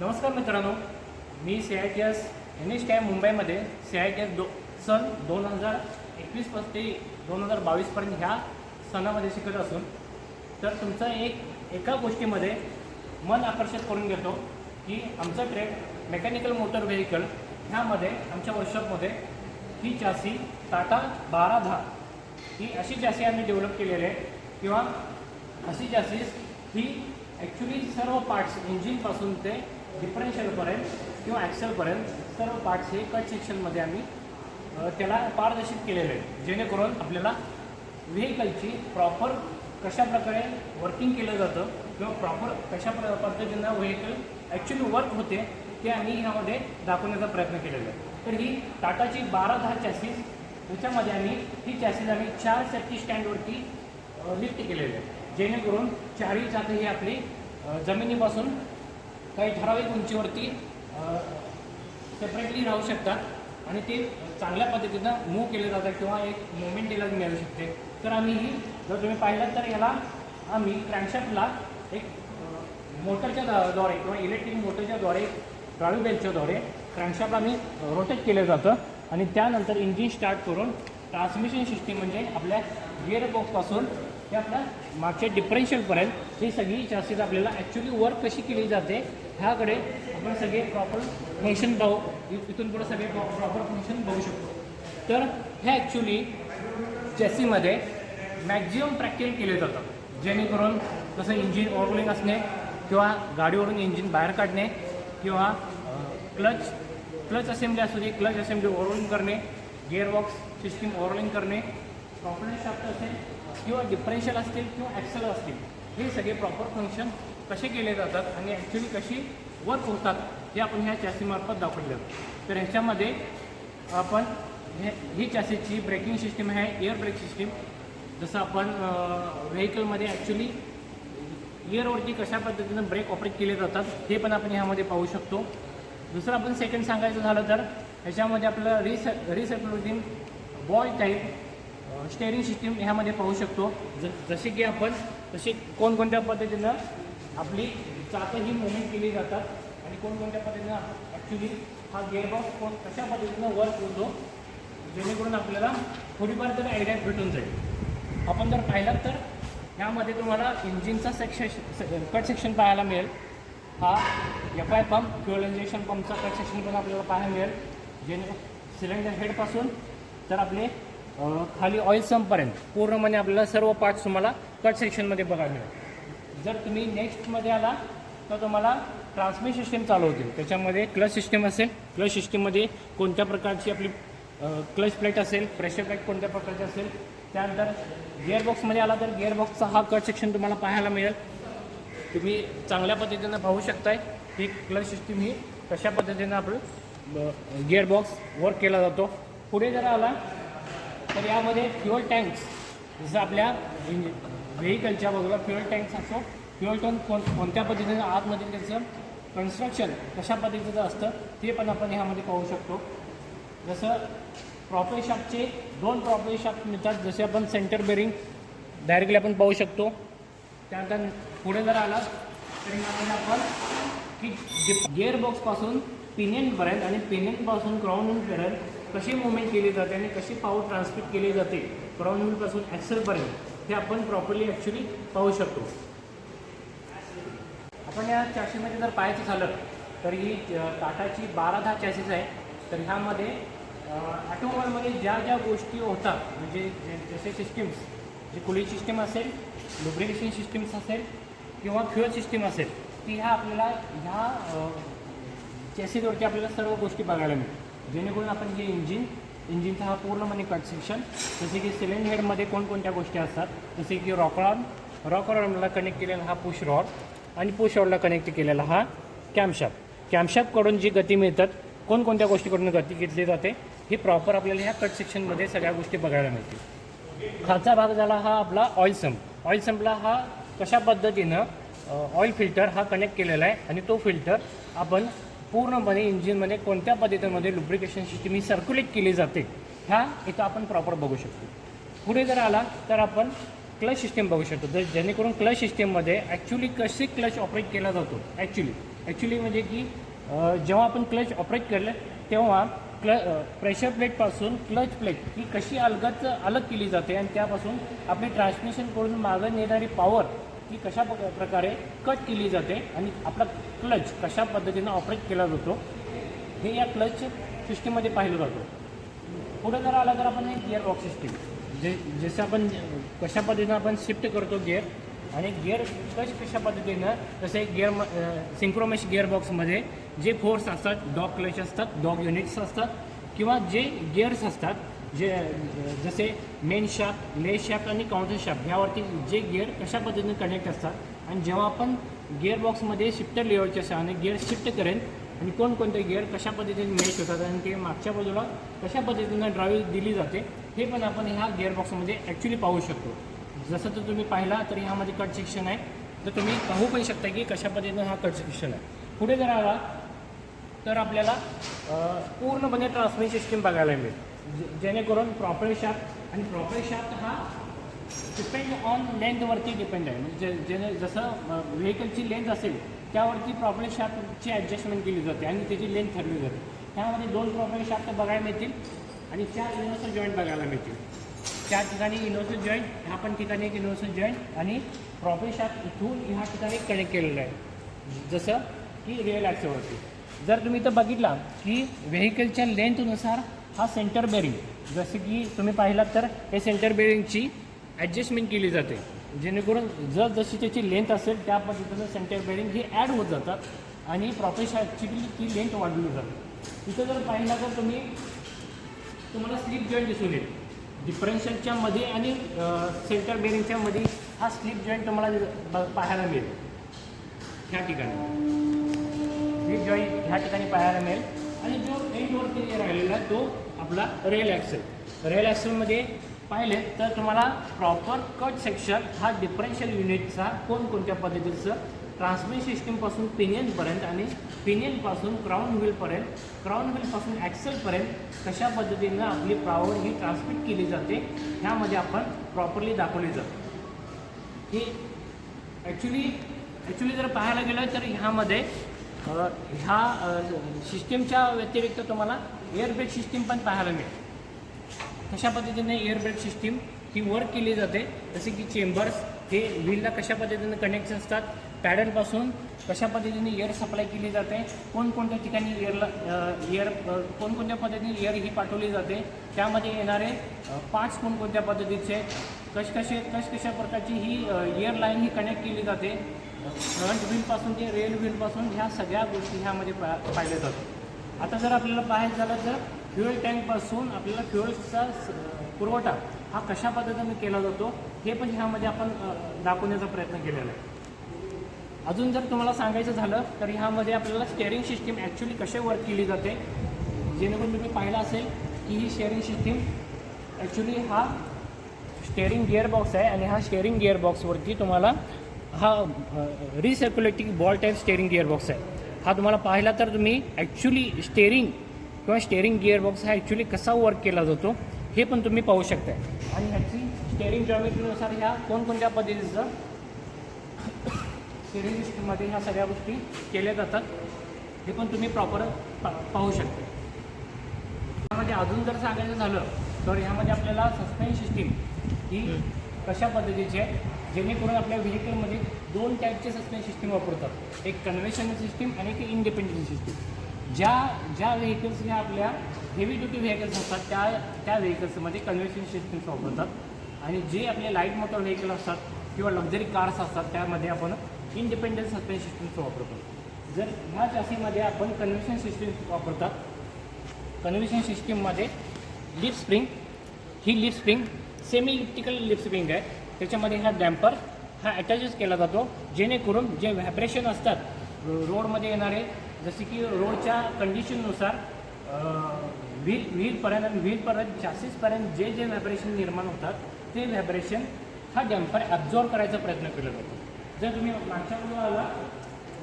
नमस्कार मित्रांनो, मी CITS NSTIM मुंबईमध्ये CITS सन 2021 ते 2022पर्यंत ह्या सणामध्ये शिकत असून तर तुमचं एका गोष्टीमध्ये मन आकर्षित करून घेतो की आमचा ट्रेड मेकॅनिकल मोटर व्हेकल ह्यामध्ये आमच्या वर्कशॉपमध्ये ही चॅसी टाटा 1210 ही अशी चॅसी आम्ही डेव्हलप केलेली आहे किंवा अशी चॅसीस ही ॲक्च्युली सर्व पार्ट्स इंजिनपासून ते डिफरन्शियलपर्यंत किंवा ॲक्सेलपर्यंत सर्व पार्ट्स हे कट सेक्शनमध्ये आम्ही त्याला पारदर्शित केलेलं आहे, जेणेकरून आपल्याला व्हेकलची प्रॉपर कशाप्रकारे वर्किंग केलं जातं किंवा प्रॉपर कशा पद्धतीनं व्हेकल ॲक्च्युली वर्क होते ते आम्ही ह्यामध्ये दाखवण्याचा प्रयत्न केलेला आहे. तर ही टाटाची 1210 चॅसीस याच्यामध्ये ही चॅसीस आम्ही 4 सेफ्टी स्टँडवरती लिफ्ट केलेले आहे, जेणेकरून चारही चाकं ही आपली जमिनीपासून काही ठराविक उंचीवरती सेपरेटली राहू शकतात आणि ते चांगल्या पद्धतीनं मूव्ह केले जातात किंवा एक मुवमेंट दिला मिळू शकते. तर आम्ही जर तुम्ही पाहिलं तर याला आम्ही क्रँकशाफ्टला एक मोटरच्या द्वारे किंवा इलेक्ट्रिक मोटरच्या द्वारे ड्राईव्ह बेल्टच्याद्वारे क्रँकशाफ्ट आम्ही रोटेट केलं जातं आणि त्यानंतर इंजिन स्टार्ट करून ट्रान्समिशन सिस्टीम म्हणजे आपल्या गिअर बॉक्सपासून ते आपल्या मागच्या डिफरन्शियलपर्यंत ही सगळी चॅसीस आपल्याला ॲक्च्युली वर्क कशी केली जाते ह्याकडे आपण सगळे प्रॉपर फंक्शन इथून पुढे सगळे प्रॉपर फंक्शन बघू शकतो. तर ह्या ॲक्च्युली चॅसीमध्ये मॅक्झिमम प्रॅक्टिकल केले जातात, जेणेकरून जसं इंजिन ओव्हरलोडिंग असणे किंवा गाडीवरून इंजिन बाहेर काढणे किंवा क्लच असेंब्ली असू दे, क्लच असेंब्ली ओव्हरलोडिंग करणे, गिअरबॉक्स सिस्टीम ओव्हरलोडिंग करणे, प्रॉपरनेस शाफ्ट असेल किंवा डिफरन्शियल असतील किंवा ॲक्सेल असतील, हे सगळे प्रॉपर फंक्शन कसे केले जातात आणि ॲक्च्युली कशी वर्क होतात हे आपण ह्या चॅसीमार्फत दाखवले जातं. तर ह्याच्यामध्ये आपण ही चॅसीची ब्रेकिंग सिस्टीम आहे एअर ब्रेक सिस्टीम. जसं आपण व्हेकलमध्ये ॲक्च्युली एअरवरती कशा पद्धतीनं ब्रेक ऑपरेट केले जातात हे पण आपण ह्यामध्ये पाहू शकतो. दुसरं आपण सेकंड सांगायचं झालं तर ह्याच्यामध्ये आपलं रिसेप्टिव्हिटी बॉल टाईप स्टेअरिंग सिस्टीम ह्यामध्ये पाहू शकतो. जसे की आपण कोणकोणत्या पद्धतीनं आपली चाकं ही मुवमेंट केली जातात आणि कोणकोणत्या पद्धतीनं ॲक्च्युली हा गिअरबॉक्स कशा पद्धतीनं वर्क होतो, जेणेकरून आपल्याला थोडीफार तरी आयडिया भेटून जाईल. आपण जर पाहिलात तर ह्यामध्ये तुम्हाला इंजिनचा कट सेक्शन पाहायला मिळेल. हा FI पंप फ्युएल इंजेक्शन पंपचा कट सेक्शन पण आपल्याला पाहायला मिळेल, जेणेकरून सिलेंडर हेडपासून तर आपले खाली ऑइल संपपर्यंत पूर्णपणे आपल्याला सर्व पार्ट्स तुम्हाला कट सेक्शनमध्ये बघायला मिळेल. जर तुम्ही नेक्स्टमध्ये आला तर तुम्हाला ट्रान्समिशन सिस्टीम चालू होतील. त्याच्यामध्ये क्लच सिस्टीम असेल, क्लच सिस्टीममध्ये कोणत्या प्रकारची आपली क्लच प्लेट असेल, प्रेशर प्लेट कोणत्या प्रकारची असेल. त्यानंतर गिअरबॉक्समध्ये आला तर गिअरबॉक्सचा हा कट सेक्शन तुम्हाला पाहायला मिळेल. तुम्ही चांगल्या पद्धतीनं पाहू शकताय ही क्लच सिस्टीम ही कशा पद्धतीनं आपलं गिअरबॉक्स वर्क केला जातो. पुढे जर आला तर यामध्ये फ्युएल टँक्स, जसं आपल्या व्हेकलच्या बाजूला फ्युएल टँक्स असतो, फ्युएल टँक कोणत्या पद्धतीनं आतमध्ये त्याचं कन्स्ट्रक्शन कशा पद्धतीचं असतं ते पण आपण ह्यामध्ये पाहू शकतो. जसं प्रॉपर शाफ्टचे 2 प्रॉपर शाफ्ट मिळतात, जसे आपण सेंटर बेरिंग डायरेक्टली आपण पाहू शकतो. त्यानंतर पुढे जर आला तरी ह्यामध्ये आपण की गिअरबॉक्सपासून पिनियनपर्यंत आणि पिनियनपासून क्राऊन व्हीलपर्यंत कशी मुवमेंट केली जाते आणि कशी पॉवर ट्रान्समिट केली जाते क्राऊन व्हीलपासून ॲक्सेलपर्यंत हे आपण प्रॉपरली ॲक्च्युली पाहू शकतो. आपण या चॅसीमध्ये जर पाहायचं झालं तर ही टाटाची 1210 चॅसीस आहे. तर ह्यामध्ये ॲटोमोबाईलमध्ये ज्या गोष्टी होतात म्हणजे जसे सिस्टीम्स, जे कूलिंग सिस्टीम असेल, लुब्रिकेशन सिस्टीम्स असेल किंवा फ्युएल सिस्टीम असेल, ती आपल्याला ह्या चॅसीवरती आपल्याला सर्व गोष्टी बघायला मिळतात, जेणेकरून आपण हे इंजिनचा हा पूर्णपणे कट सेक्शन, जसे की सिलेंडर हेडमध्ये कोणकोणत्या गोष्टी असतात, जसे की रॉकरला कनेक्ट केलेला हा पुश रॉड आणि पुश रॉडला कनेक्ट केलेला हा कॅमशाफ्टकडून जी गती मिळतात, कोणकोणत्या गोष्टीकडून गती घेतली जाते ही प्रॉपर आपल्याला ह्या कट सेक्शनमध्ये सगळ्या गोष्टी बघायला मिळतील. खालचा भाग झाला हा आपला ऑइल संप. ऑइल संपला हा कशा पद्धतीनं ऑइल फिल्टर हा कनेक्ट केलेला आहे आणि तो फिल्टर आपण पूर्णपणे इंजिनमध्ये कोणत्या पद्धतीमध्ये लुब्रिकेशन सिस्टीम ही सर्क्युलेट केली जाते ह्या इथं आपण प्रॉपर बघू शकतो. पुढे जर आला तर आपण क्लच सिस्टीम बघू शकतो, जेणेकरून क्लच सिस्टीममध्ये ॲक्च्युली कशी क्लच ऑपरेट केला जातो ॲक्च्युली ॲक्च्युली म्हणजे की जेव्हा आपण क्लच ऑपरेट केलं तेव्हा प्रेशर प्लेटपासून क्लच प्लेट ही कशी अलग केली जाते आणि त्यापासून आपली ट्रान्समिशन करून मागं नेणारी पॉवर ही कशा प्रकारे कट केली जाते आणि आपला क्लच कशा पद्धतीनं ऑपरेट केला जातो हे या क्लच सिस्टीममध्ये पाहिलं जातं. पुढे जर आला तर आपण एक गिअर बॉक्स सिस्टीम जसं आपण कशा पद्धतीनं आपण शिफ्ट करतो गिअर आणि गिअर क्लच कशा पद्धतीनं जसे सिंक्रोमेश गिअरबॉक्समध्ये जे फोर्स असतात डॉग क्लच असतात, डॉग युनिट्स असतात किंवा जे गिअर्स असतात जे जसे मेन शाफ्ट, ले शाफ्ट आणि काउंटर शाफ्ट ह्यावरती जे गिअर कशा पद्धतीने कनेक्ट असतात आणि जेव्हा आपण गिअरबॉक्समध्ये शिफ्टर लेवलच्या सहाय्याने गिअर शिफ्ट करेन आणि कोणकोणते गिअर कशा पद्धतीने मेश होतात आणि ते मागच्या बाजूला कशा पद्धतीनं ड्राईव्ह दिली जाते हे पण आपण ह्या गिअरबॉक्समध्ये ॲक्च्युली पाहू शकतो. जसं तर तुम्ही पाहिला तर ह्यामध्ये कट सेक्शन आहे तर तुम्ही पाहू पण शकता की कशा पद्धतीनं हा कट सेक्शन आहे. पुढे जर आला तर आपल्याला पूर्णपणे ट्रान्समिशन सिस्टीम बघायला मिळेल जेणेकरून प्रॉपर शाफ्ट आणि प्रॉपर शाफ्ट हा डिपेंड ऑन लेंथवरती डिपेंड आहे. म्हणजे जसं व्हेकलची लेंथ असेल त्यावरती प्रॉपर शाफ्टची ॲडजस्टमेंट केली जाते आणि त्याची लेंथ ठरवली जाते. त्यामध्ये 2 प्रॉपर शाफ्ट बघायला मिळतील आणि 4 युनिव्हर्सल जॉईंट बघायला मिळतील. 4 ठिकाणी युनिव्हर्सल जॉईंट ह्या पण ठिकाणी एक युनिव्हर्सल जॉईंट आणि प्रॉपर शाफ्ट इथून ह्या ठिकाणी कनेक्ट केलेलं आहे जसं की रिअल ॲक्सेवरती. जर तुम्ही इथं बघितला की व्हेकलच्या लेंथनुसार हा सेंटर बेरिंग जसं की तुम्ही पाहिलात तर हे सेंटर बेरिंगची ॲडजस्टमेंट केली जाते जेणेकरून जशी त्याची लेंथ असेल त्या पद्धतीनं सेंटर बेरिंग हे ॲड होत जातात आणि प्रॉपर शाफ्टची ती लेंथ वाढवली जाते. इथं जर पाहिला तर तुम्हाला स्लिप जॉईंट दिसून येईल. डिफरन्शियलच्या मध्ये आणि सेंटर बेरिंगच्या मध्ये हा स्लिप जॉईंट तुम्हाला पाहायला मिळेल. ह्या ठिकाणी स्लिप जॉईंट ह्या ठिकाणी पाहायला मिळेल आणि जो एंडवरती राहिलेला तो आपला रेल ॲक्सेल. रेल ॲक्सेलमध्ये पाहिले तर तुम्हाला प्रॉपर कट सेक्शन हा डिफरन्शियल युनिटचा कोणकोणत्या पद्धतीचं ट्रान्समिशन सिस्टीमपासून पिनियनपर्यंत आणि पिनियनपासून क्राऊन व्हीलपर्यंत, क्राऊन व्हीलपासून ॲक्सेलपर्यंत कशा पद्धतीनं आपली पॉवर ही ट्रान्समिट केली जाते ह्यामध्ये आपण प्रॉपरली दाखवली जाते. ही ॲक्च्युली जर पाहायला गेलं तर ह्यामध्ये ह्या सिस्टीमच्या व्यतिरिक्त तुम्हाला एअर ब्रेक सिस्टीम पण पाहायला मिळेल. कशा पद्धतीने एअर ब्रेक सिस्टीम ही वर्क केली जाते जसे की चेंबर्स हे व्हीलला कशा पद्धतीने कनेक्ट असतात, पॅडलपासून कशा पद्धतीने एअर सप्लाय केली जाते, कोणकोणत्या ठिकाणी कोणकोणत्या पद्धतीने एअर ही पाठवली जाते, त्यामध्ये येणारे पार्ट्स कोणकोणत्या पद्धतीचे कशा प्रकारची ही एअर लाईन ही कनेक्ट केली जाते फ्रंट व्हीलपासून ते रेल व्हीलपासून ह्या सगळ्या गोष्टी ह्यामध्ये पाहिल्या जातात. आता जर आपल्याला पाहायचं झालं तर फ्युएल टँकपासून आपल्याला फ्युएल्सचा पुरवठा हा कशा पद्धतीने केला जातो हे पण ह्यामध्ये आपण दाखवण्याचा प्रयत्न केलेला आहे. अजून जर तुम्हाला सांगायचं झालं तर ह्यामध्ये आपल्याला स्टेअरिंग सिस्टीम ॲक्च्युली कसे वर्क केली जाते जेणेकरून तुम्ही पाहिलं असेल की ही स्टेअरिंग सिस्टीम ॲक्च्युली हा स्टेअरिंग गिअरबॉक्स आहे आणि हा स्टेअरिंग गिअरबॉक्सवरती तुम्हाला हा रिसर्क्युलेटिंग बॉल टाईप स्टेअरिंग गिअरबॉक्स आहे. हा तुम्हाला पाहिला तर तुम्ही ॲक्च्युली स्टेअरिंग गिअरबॉक्स हा ॲक्च्युली कसा वर्क केला जातो हे पण तुम्ही पाहू शकता. आणि ह्याची स्टेअरिंग जॉमेट्रीनुसार ह्या कोणकोणत्या पद्धतीचं स्टेअरिंग सिस्टीममध्ये ह्या सगळ्या गोष्टी केल्या जातात हे पण तुम्ही प्रॉपर पाहू शकता. ह्यामध्ये अजून जर सांगायचं झालं तर ह्यामध्ये आपल्याला सस्पेन्स सिस्टीम ही कशा पद्धतीची आहे जेणेकरून आपल्या व्हेकलमध्ये 2 टाईपचे सस्पेन्स सिस्टीम वापरतात. एक कन्व्हेन्शनल सिस्टीम आणि एक इंडिपेंडंट सिस्टीम. ज्या व्हेकल्स ह्या आपल्या हेवी ड्युटी व्हेकल्स असतात त्या व्हेकल्समध्ये कन्व्हेन्शनल सिस्टीम्स वापरतात आणि जे आपले लाईट मोटर व्हेकल असतात किंवा लक्झरी कार्स असतात त्यामध्ये आपण इंडिपेंडंट सस्पेन्स सिस्टीम्स वापरतो. जर ह्या चासीमध्ये आपण कन्व्हेन्शनल सिस्टीम्स वापरतात. कन्व्हेन्शनल सिस्टीममध्ये lip spring semi elliptical lip spring आहे. त्याच्यामध्ये हा डॅम्पर हा अटॅचच केला जातो जेणेकरून जे व्हायब्रेशन असतात रोडमध्ये येणारे जसे की रोडच्या कंडिशननुसार व्हीलपर्यंत आणि व्हीलपर्यंत चॅसिसपर्यंत जे व्हायब्रेशन निर्माण होतात ते व्हायब्रेशन हा डॅम्पर ॲब्झॉर्ब करायचा प्रयत्न केला जातो. जर तुम्ही मागच्या बाजूला आला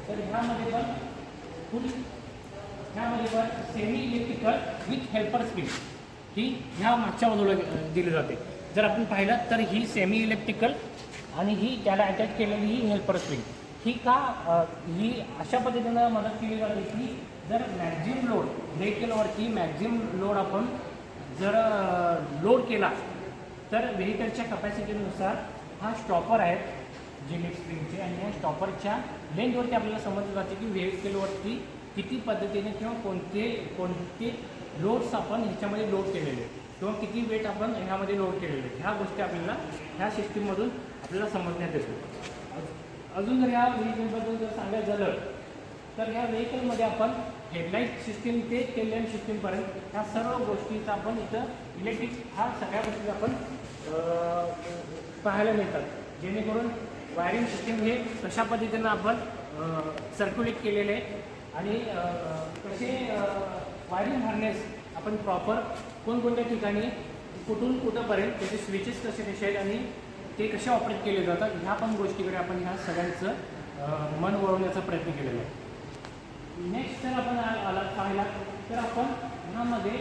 तर ह्यामध्ये पण semi electrical with helper spring ही ह्या मागच्या बाजूला दिली जाते. जर आपण पाहिलं तर ही सेमी इलेक्ट्रिकल आणि ही त्याला अटॅच केलेली ही हेल्पर स्प्रिंग ही अशा पद्धतीनं मदत केली जाते की जर मॅक्झिमम लोड व्हेकलवरती मॅक्झिमम लोड आपण जर लोड केला तर व्हेकलच्या कपॅसिटीनुसार हा स्टॉपर आहे जिलेट स्प्रिंगचे, आणि या स्टॉपरच्या लेंथवरती आपल्याला समजलं जाते की व्हेकलवरती किती पद्धतीने किंवा कोणते लोड्स आपण ह्याच्यामध्ये लोड केलेले किंवा किती वेट आपण ह्यामध्ये लोड केलेले, ह्या गोष्टी आपल्याला ह्या सिस्टीममधून आपल्याला समजण्यात येतो. अजून जर ह्या व्हेकलबद्दल जर सांगायचं झालं तर ह्या व्हेकलमध्ये आपण हेडलाईट सिस्टीम ते टेल लॅम्प सिस्टीमपर्यंत ह्या सर्व गोष्टीचा आपण इथं इलेक्ट्रिक ह्या सगळ्या गोष्टी आपण पाहायला मिळतात, जेणेकरून वायरिंग सिस्टीम हे कशा पद्धतीनं आपण सर्क्युलेट केलेले आणि कसे वायरिंग हार्नेस आपण प्रॉपर कोणकोणत्या ठिकाणी कुठून कुठंपर्यंत त्याचे स्विचेस कसे आहेत आणि ते कसे ऑपरेट केले जातात, ह्या पण गोष्टीकडे आपण ह्या सगळ्यांचं मन वळवण्याचा प्रयत्न केलेला आहे. नेक्स्ट जर आपण पाहिला तर आपण ह्यामध्ये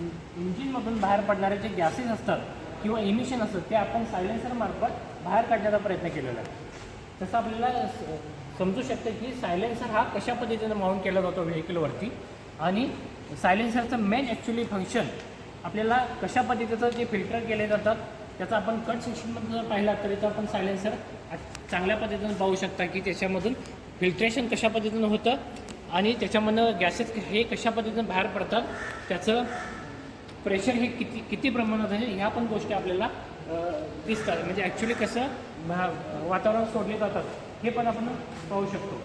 इंजिनमधून बाहेर पडणारे जे गॅसेस असतात किंवा इमिशन असतात ते आपण सायलेन्सरमार्फत बाहेर काढण्याचा प्रयत्न केलेला आहे. तसं आपल्याला समजू शकतं की सायलेन्सर हा कशा पद्धतीनं माउंट केला जातो व्हेकलवरती, आणि सायलेन्सरचं मेन ॲक्च्युली फंक्शन आपल्याला कशा पद्धतीचं जे फिल्टर केले जातात त्याचा आपण कट सेक्शनमध्ये जर पाहिला तर इथं आपण सायलेन्सर चांगल्या पद्धतीनं पाहू शकता की त्याच्यामधून फिल्ट्रेशन कशा पद्धतीनं होतं आणि त्याच्यामधनं गॅसेस हे कशा पद्धतीनं बाहेर पडतात, त्याचं प्रेशर हे किती प्रमाणात आहे, ह्या पण गोष्टी आपल्याला दिसतात. म्हणजे ॲक्च्युली कसं वातावरण सोडले जातात हे पण आपण पाहू शकतो.